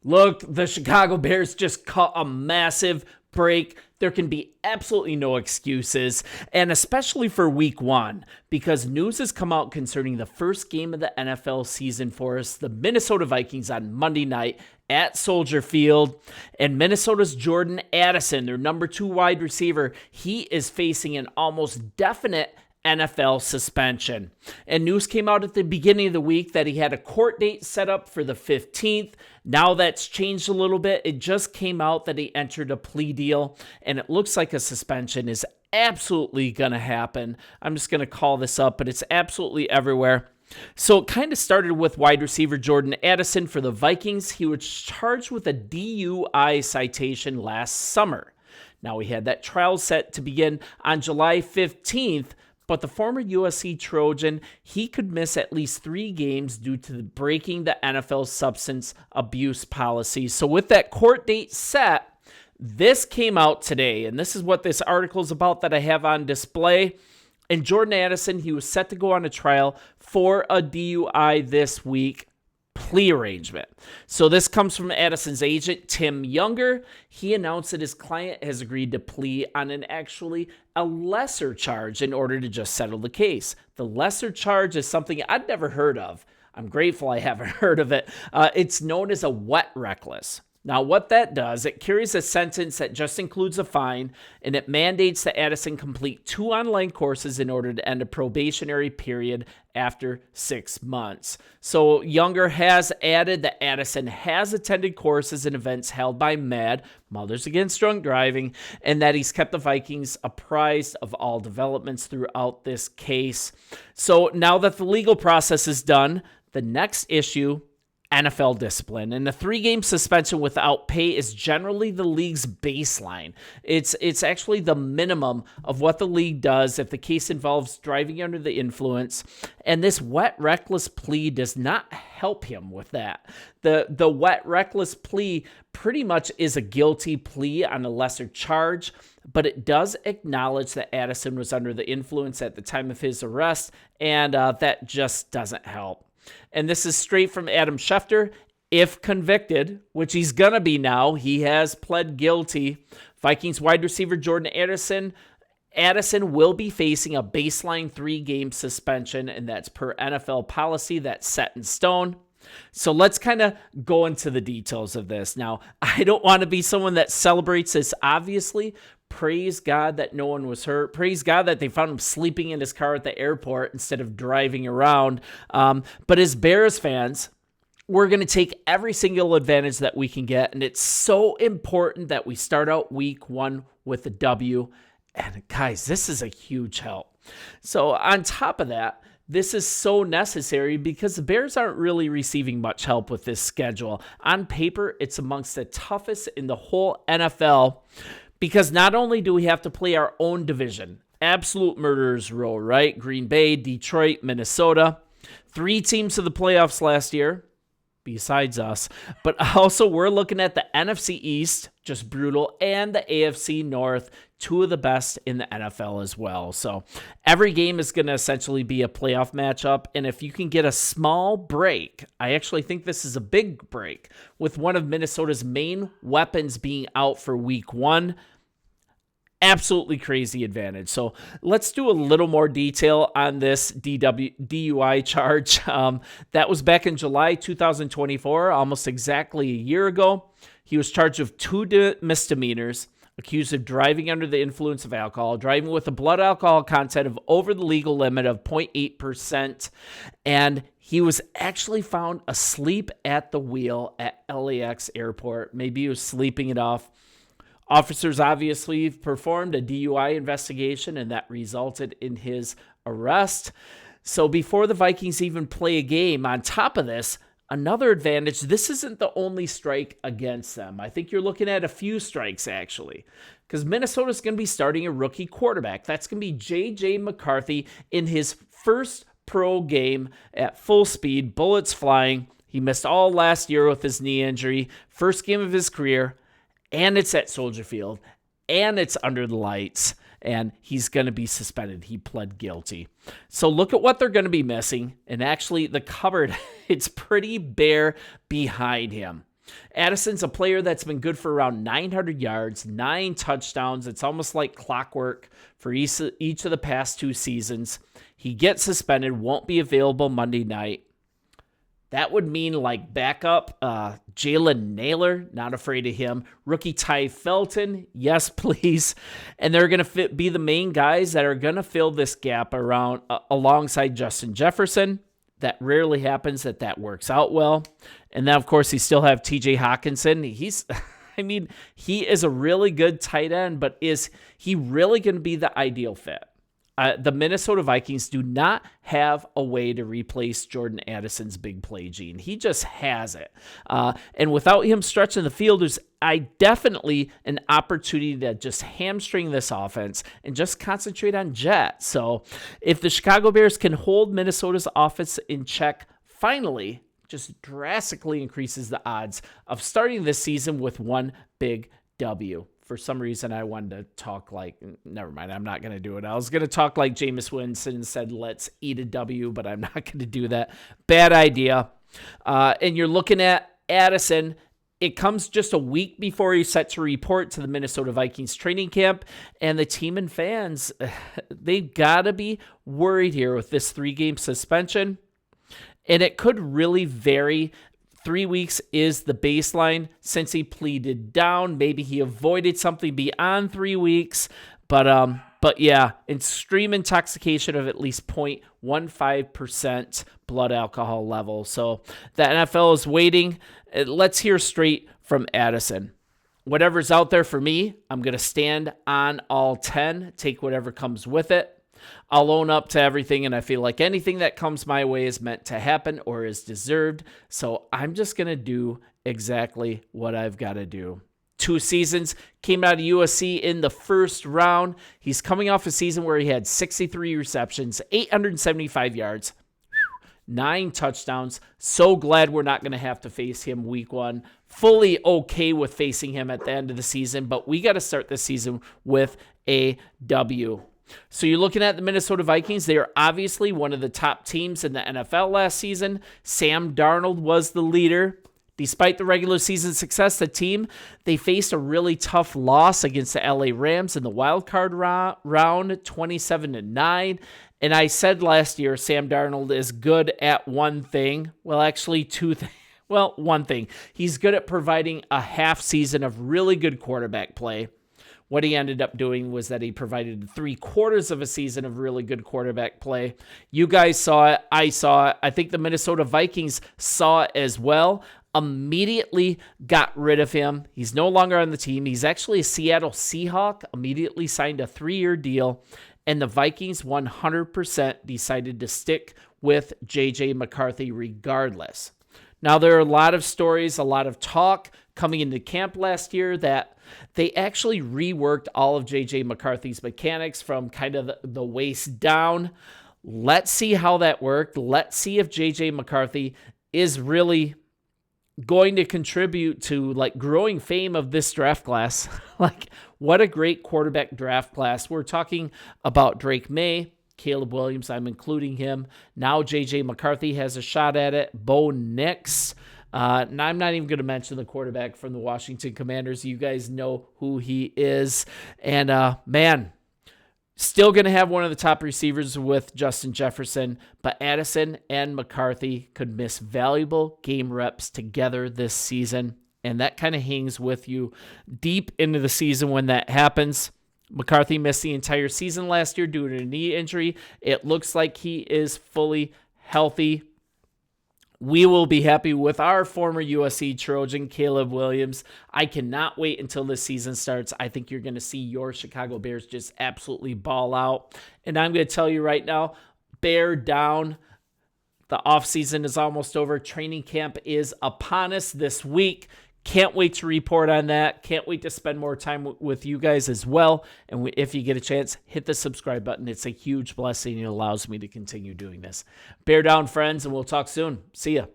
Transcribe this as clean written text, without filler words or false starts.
Look, the Chicago Bears just cut a massive break. There can be absolutely no excuses, and especially for week one, because news has come out concerning the first game of the NFL season for us, the Minnesota Vikings on Monday night at Soldier Field, and Minnesota's Jordan Addison, their number 2 wide receiver, he is facing an almost definite NFL suspension. And news came out at the beginning of the week that he had a court date set up for the 15th. Now that's changed a little bit. It just came out that he entered a plea deal, and it looks like a suspension is absolutely going to happen. I'm just going to call this up, but it's absolutely everywhere. So it kind of started with wide receiver Jordan Addison for the Vikings. He was charged with a DUI citation last summer. Now we had that trial set to begin on July 15th, but the former USC Trojan, he could miss at least 3 games due to breaking the NFL's substance abuse policy. So with that court date set, this came out today, and this is what this article is about that I have on display. And Jordan Addison, he was set to go on a trial for a DUI this week. Plea arrangement. So this comes from Addison's agent, Tim Younger. He announced that his client has agreed to plea on a lesser charge in order to just settle the case. The lesser charge is something I'd never heard of. I'm grateful I haven't heard of it. It's known as a wet reckless. Now, what that does, it carries a sentence that just includes a fine, and it mandates that Addison complete 2 online courses in order to end a probationary period after 6 months. So Younger has added that Addison has attended courses and events held by MAD, Mothers Against Drunk Driving, and that he's kept the Vikings apprised of all developments throughout this case. So now that the legal process is done, the next issue, NFL discipline, and a 3-game suspension without pay is generally the league's baseline. It's actually the minimum of what the league does if the case involves driving under the influence, and this wet reckless plea does not help him with that. The wet reckless plea pretty much is a guilty plea on a lesser charge, but it does acknowledge that Addison was under the influence at the time of his arrest, and that just doesn't help. And this is straight from Adam Schefter. If convicted, which he's going to be now, he has pled guilty. Vikings wide receiver Jordan Addison will be facing a baseline 3-game suspension, and that's per NFL policy. That's set in stone. So let's kind of go into the details of this. Now, I don't want to be someone that celebrates this, obviously. Praise God that no one was hurt. Praise God that they found him sleeping in his car at the airport instead of driving around. But as Bears fans, we're going to take every single advantage that we can get. And it's so important that we start out week 1 with a W. And guys, this is a huge help. So on top of that, this is so necessary because the Bears aren't really receiving much help with this schedule. On paper, it's amongst the toughest in the whole NFL. Because not only do we have to play our own division, absolute murderer's row, right? Green Bay, Detroit, Minnesota, 3 teams to the playoffs last year, besides us. But also we're looking at the NFC East, just brutal, and the AFC North, 2 of the best in the NFL as well. So every game is going to essentially be a playoff matchup. And if you can get a small break, I actually think this is a big break, with one of Minnesota's main weapons being out for week 1, absolutely crazy advantage. So let's do a little more detail on this DUI charge. That was back in July 2024, almost exactly a year ago. He was charged with 2 misdemeanors, accused of driving under the influence of alcohol, driving with a blood alcohol content of over the legal limit of 0.8%, and he was actually found asleep at the wheel at LAX airport. Maybe he was sleeping it off. Officers obviously performed a DUI investigation, and that resulted in his arrest. So before the Vikings even play a game, on top of this, another advantage, this isn't the only strike against them. I think you're looking at a few strikes, actually, because Minnesota's going to be starting a rookie quarterback. That's going to be J.J. McCarthy in his first pro game at full speed, bullets flying. He missed all last year with his knee injury, first game of his career, and it's at Soldier Field, and it's under the lights, and he's going to be suspended. He pled guilty. So look at what they're going to be missing, and actually the cupboard, it's pretty bare behind him. Addison's a player that's been good for around 900 yards, 9 touchdowns. It's almost like clockwork for each of the past 2 seasons. He gets suspended, won't be available Monday night. That would mean like backup Jalen Naylor, not afraid of him. Rookie Ty Felton, yes please. And they're going to be the main guys that are going to fill this gap around alongside Justin Jefferson. That rarely happens that works out well. And then, of course, you still have TJ Hawkinson. He is a really good tight end, but is he really going to be the ideal fit? The Minnesota Vikings do not have a way to replace Jordan Addison's big play gene. He just has it. And without him stretching the field, there's definitely an opportunity to just hamstring this offense and just concentrate on Jet. So if the Chicago Bears can hold Minnesota's offense in check, finally, just drastically increases the odds of starting this season with one big W. For some reason, I wanted to talk like, never mind, I'm not going to do it. I was going to talk like Jameis Winston and said, let's eat a W, but I'm not going to do that. Bad idea. And you're looking at Addison. It comes just a week before he's set to report to the Minnesota Vikings training camp, and the team and fans, they've got to be worried here with this 3-game suspension, and it could really vary. 3 weeks is the baseline since he pleaded down. Maybe he avoided something beyond 3 weeks, but yeah, extreme intoxication of at least 0.15% blood alcohol level. So the NFL is waiting. Let's hear straight from Addison. Whatever's out there for me, I'm going to stand on all 10, take whatever comes with it. I'll own up to everything, and I feel like anything that comes my way is meant to happen or is deserved. So I'm just going to do exactly what I've got to do. 2 seasons, came out of USC in the first round. He's coming off a season where he had 63 receptions, 875 yards, 9 touchdowns. So glad we're not going to have to face him week 1. Fully okay with facing him at the end of the season, but we got to start this season with a W. So you're looking at the Minnesota Vikings. They are obviously one of the top teams in the NFL last season. Sam Darnold was the leader. Despite the regular season success, the team, they faced a really tough loss against the LA Rams in the wild card round, 27-9. And I said last year, Sam Darnold is good at one thing. Well, actually 2 things. Well, one thing. He's good at providing a half season of really good quarterback play. What he ended up doing was that he provided 3/4 of a season of really good quarterback play. You guys saw it. I saw it. I think the Minnesota Vikings saw it as well. Immediately got rid of him. He's no longer on the team. He's actually a Seattle Seahawk. Immediately signed a 3-year deal. And the Vikings 100% decided to stick with J.J. McCarthy regardless. Now, there are a lot of stories, a lot of talk coming into camp last year that they actually reworked all of J.J. McCarthy's mechanics from kind of the waist down. Let's see how that worked. Let's see if J.J. McCarthy is really going to contribute to like growing fame of this draft class. Like, what a great quarterback draft class. We're talking about Drake May, Caleb Williams, I'm including him. Now J.J. McCarthy has a shot at it. Bo Nix. And I'm not even going to mention the quarterback from the Washington Commanders. You guys know who he is. And, man, still going to have one of the top receivers with Justin Jefferson. But Addison and McCarthy could miss valuable game reps together this season. And that kind of hangs with you deep into the season when that happens. McCarthy missed the entire season last year due to a knee injury. It looks like he is fully healthy. We will be happy with our former USC Trojan, Caleb Williams. I cannot wait until this season starts. I think you're going to see your Chicago Bears just absolutely ball out. And I'm going to tell you right now, bear down. The offseason is almost over. Training camp is upon us this week. Can't wait to report on that. Can't wait to spend more time with you guys as well. And if you get a chance, hit the subscribe button. It's a huge blessing. It allows me to continue doing this. Bear down, friends, and we'll talk soon. See ya.